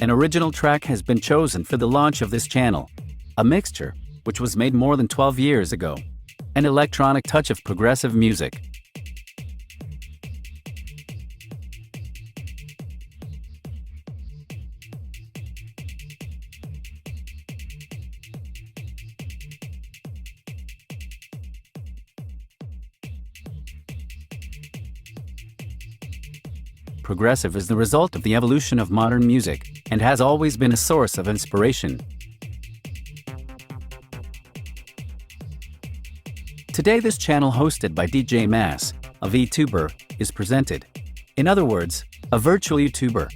An original track has been chosen for the launch of this channel. A mixture, which was made more than 12 years ago. An electronic touch of progressive music. Progressive is the result of the evolution of modern music, and has always been a source of inspiration. Today this channel, hosted by DJ Mass, a VTuber, is presented. In other words, a virtual YouTuber.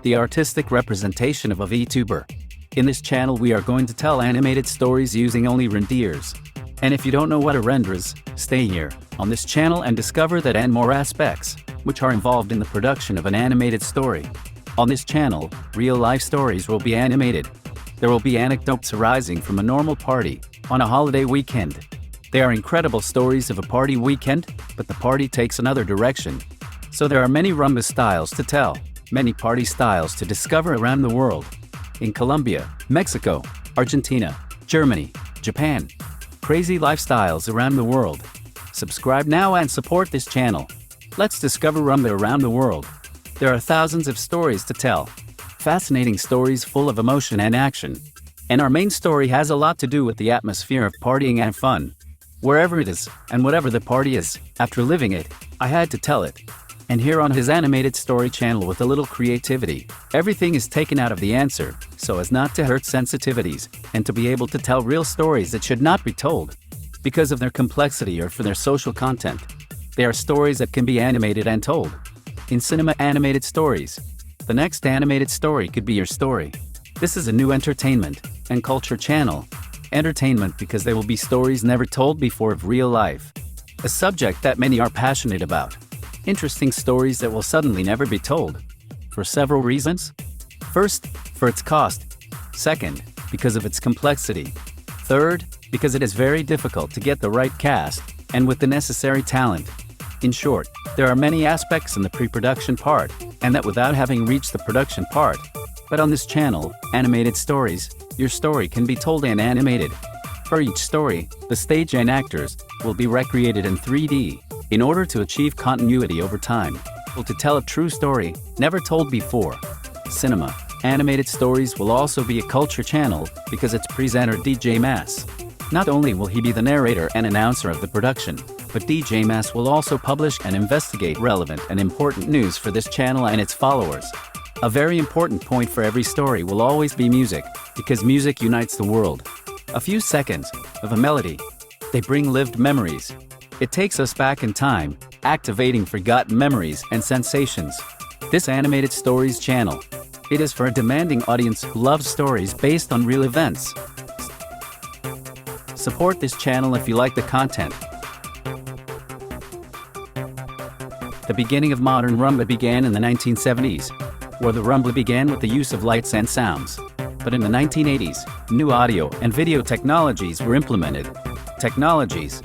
The artistic representation of a VTuber. In this channel we are going to tell animated stories using only renders. And if you don't know what a render is, stay here, on this channel, and discover that and more aspects, which are involved in the production of an animated story. On this channel, real-life stories will be animated. There will be anecdotes arising from a normal party, on a holiday weekend. They are incredible stories of a party weekend, but the party takes another direction. So there are many rumba styles to tell, many party styles to discover around the world. In Colombia, Mexico, Argentina, Germany, Japan. Crazy lifestyles around the world. Subscribe now and support this channel. Let's discover rumba around the world. There are thousands of stories to tell. Fascinating stories full of emotion and action. And our main story has a lot to do with the atmosphere of partying and fun. Wherever it is, and whatever the party is, after living it, I had to tell it. And here on his animated story channel, with a little creativity, everything is taken out of the answer, so as not to hurt sensitivities, and to be able to tell real stories that should not be told, because of their complexity or for their social content. They are stories that can be animated and told. In cinema animated stories. The next animated story could be your story. This is a new entertainment and culture channel. Entertainment because they will be stories never told before of real life. A subject that many are passionate about. Interesting stories that will suddenly never be told. For several reasons. First, for its cost. Second, because of its complexity. Third, because it is very difficult to get the right cast, and with the necessary talent. In short, there are many aspects in the pre-production part, and that without having reached the production part. But on this channel, Animated Stories, your story can be told and animated. For each story, the stage and actors will be recreated in 3D, in order to achieve continuity over time, or to tell a true story, never told before. Cinema, Animated Stories will also be a culture channel, because its presenter DJ Mass. Not only will he be the narrator and announcer of the production, but DJ Mass will also publish and investigate relevant and important news for this channel and its followers. A very important point for every story will always be music, because music unites the world. A few seconds of a melody. They bring lived memories. It takes us back in time, activating forgotten memories and sensations. This Animated Stories channel. It is for a demanding audience who loves stories based on real events. Support this channel if you like the content. The beginning of modern rumba began in the 1970s, where the rumba began with the use of lights and sounds. But in the 1980s, new audio and video technologies were implemented. Technologies,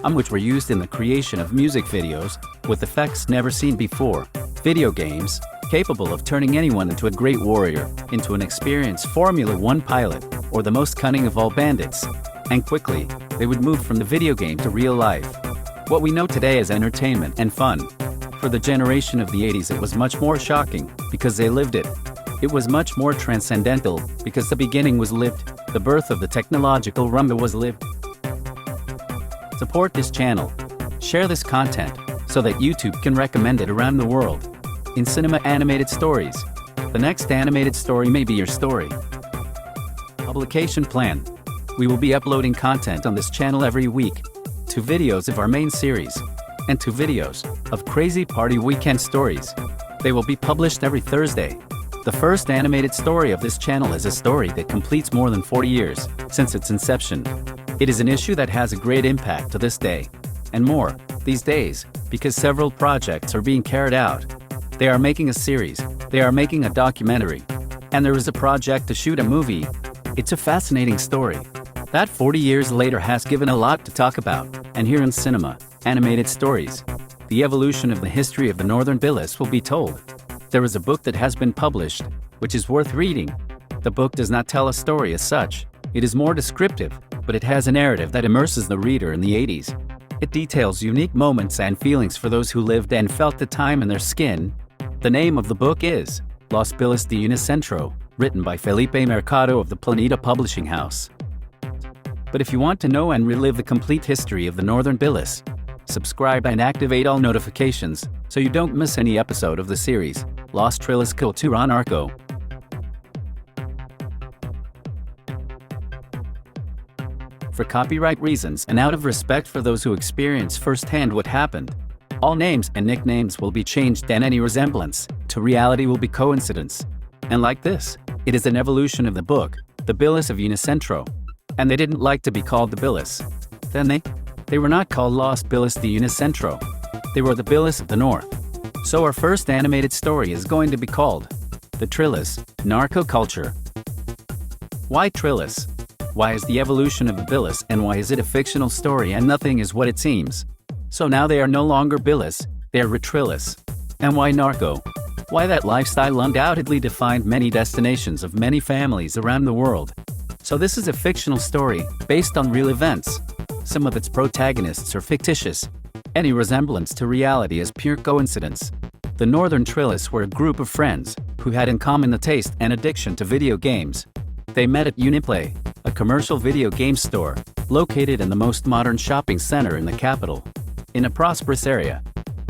which were used in the creation of music videos, with effects never seen before. Video games, capable of turning anyone into a great warrior, into an experienced Formula 1 pilot, or the most cunning of all bandits. And quickly, they would move from the video game to real life. What we know today as entertainment and fun. For the generation of the 80s it was much more shocking, because they lived it. It was much more transcendental, because the beginning was lived, the birth of the technological rumba was lived. Support this channel. Share this content, so that YouTube can recommend it around the world. In cinema animated stories. The next animated story may be your story. Publication plan. We will be uploading content on this channel every week. 2 videos of our main series, and 2 videos of crazy party weekend stories. They will be published every Thursday. The first animated story of this channel is a story that completes more than 40 years since its inception. It is an issue that has a great impact to this day, and more, these days, because several projects are being carried out. They are making a series, they are making a documentary, and there is a project to shoot a movie. It's a fascinating story. That 40 years later has given a lot to talk about, and here in cinema, animated stories, the evolution of the history of the Northern Trillis will be told. There is a book that has been published, which is worth reading. The book does not tell a story as such. It is more descriptive, but it has a narrative that immerses the reader in the 80s. It details unique moments and feelings for those who lived and felt the time in their skin. The name of the book is Los TRILLIS de Unicentro, written by Felipe Mercado of the Planeta Publishing House. But if you want to know and relive the complete history of the Northern Billis, subscribe and activate all notifications so you don't miss any episode of the series, Los TRILLIS Cultura Narco. For copyright reasons and out of respect for those who experience firsthand what happened, all names and nicknames will be changed and any resemblance to reality will be coincidence. And like this, it is an evolution of the book, The Billis of Unicentro. And they didn't like to be called the Billis. Then they were not called Los Billis de Unicentro. They were the Billis of the North. So our first animated story is going to be called The TRILLIS Narco Culture. Why Trillis? Why is the evolution of the Billis and why is it a fictional story and nothing is what it seems? So now they are no longer Billis, they are Trillis. And why Narco? Why that lifestyle undoubtedly defined many destinations of many families around the world. So this is a fictional story, based on real events. Some of its protagonists are fictitious. Any resemblance to reality is pure coincidence. The Northern Trillis were a group of friends, who had in common the taste and addiction to video games. They met at Uniplay, a commercial video game store, located in the most modern shopping center in the capital, in a prosperous area.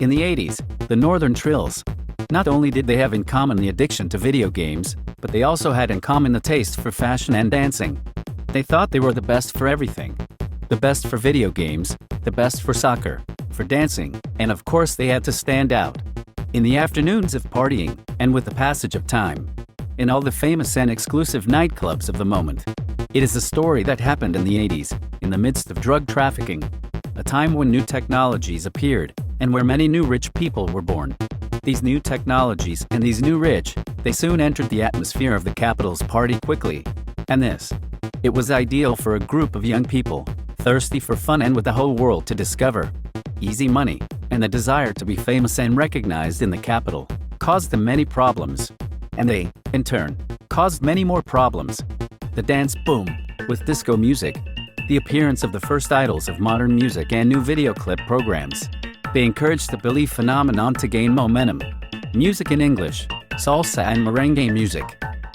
In the 80s, the Northern Trills, not only did they have in common the addiction to video games, but they also had in common the taste for fashion and dancing. They thought they were the best for everything. The best for video games, the best for soccer, for dancing, and of course they had to stand out. In the afternoons of partying, and with the passage of time, in all the famous and exclusive nightclubs of the moment. It is a story that happened in the 80s, in the midst of drug trafficking, a time when new technologies appeared, and where many new rich people were born. These new technologies and these new rich, they soon entered the atmosphere of the capital's party quickly. And it was ideal for a group of young people, thirsty for fun and with the whole world to discover. Easy money, and the desire to be famous and recognized in the capital, caused them many problems. And they, in turn, caused many more problems. The dance boom, with disco music, the appearance of the first idols of modern music and new video clip programs. They encouraged the Billy phenomenon to gain momentum. Music in English, salsa and merengue music.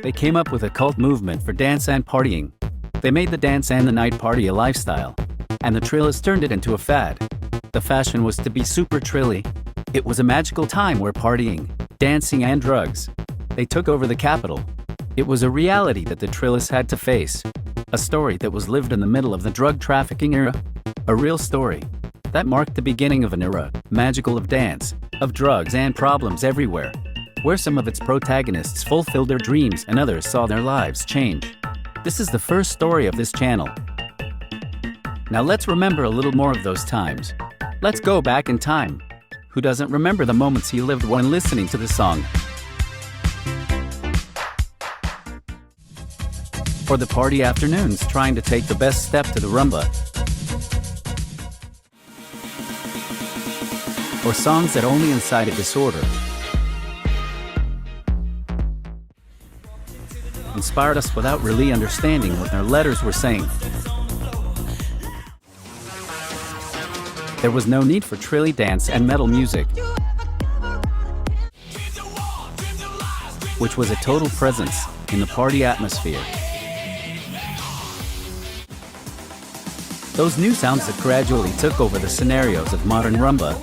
They came up with a cult movement for dance and partying. They made the dance and the night party a lifestyle. And the Trillis turned it into a fad. The fashion was to be super trilly. It was a magical time where partying, dancing and drugs, they took over the capital. It was a reality that the Trillis had to face. A story that was lived in the middle of the drug trafficking era. A real story that marked the beginning of an era, magical of dance, of drugs and problems everywhere, where some of its protagonists fulfilled their dreams and others saw their lives change. This is the first story of this channel. Now let's remember a little more of those times. Let's go back in time. Who doesn't remember the moments he lived when listening to the song? Or the party afternoons trying to take the best step to the rumba. Or songs that only incited disorder. Inspired us without really understanding what their letters were saying. There was no need for trilly dance and metal music, which was a total presence in the party atmosphere. Those new sounds that gradually took over the scenarios of modern rumba.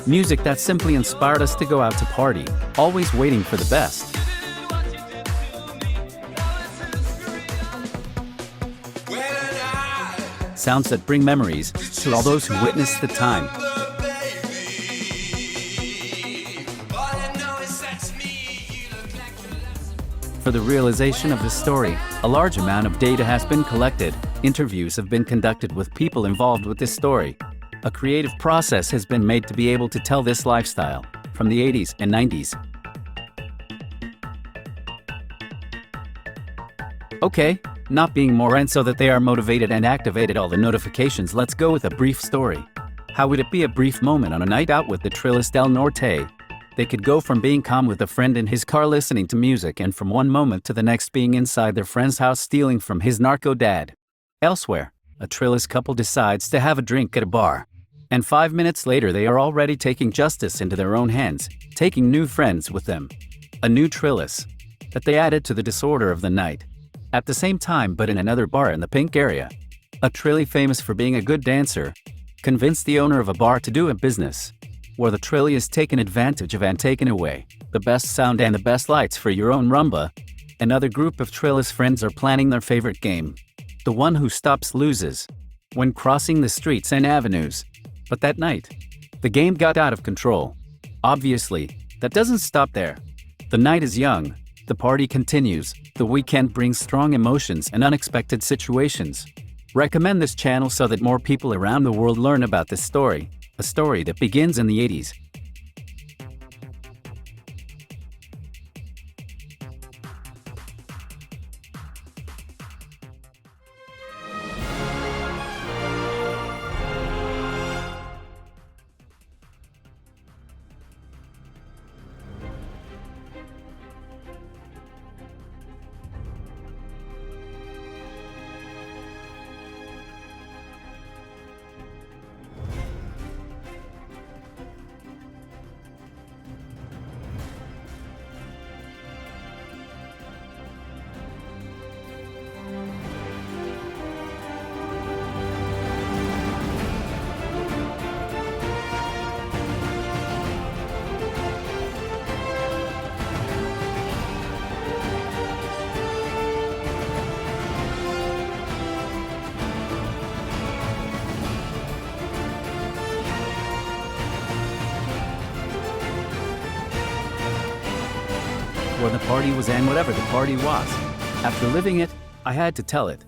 Music that simply inspired us to go out to party, always waiting for the best. Sounds that bring memories to all those who witnessed the time. For the realization of this story, a large amount of data has been collected. Interviews have been conducted with people involved with this story. A creative process has been made to be able to tell this lifestyle from the 80s and 90s. Okay, not being more and so that they are motivated and activated all the notifications, let's go with a brief story. How would it be a brief moment on a night out with the Trillis del Norte? They could go from being calm with a friend in his car listening to music and from one moment to the next being inside their friend's house stealing from his narco dad. Elsewhere, a Trillis couple decides to have a drink at a bar. And 5 minutes later they are already taking justice into their own hands, taking new friends with them. A new Trillis that they added to the disorder of the night. At the same time but in another bar in the Pink area. A Trilli famous for being a good dancer convinced the owner of a bar to do a business where the Trilli is taken advantage of and taken away the best sound and the best lights for your own rumba. Another group of Trillis friends are planning their favorite game. The one who stops loses when crossing the streets and avenues. But that night, the game got out of control. Obviously, that doesn't stop there. The night is young, the party continues, the weekend brings strong emotions and unexpected situations. Recommend this channel so that more people around the world learn about this story, a story that begins in the 80s. Where the party was and whatever the party was. After living it, I had to tell it.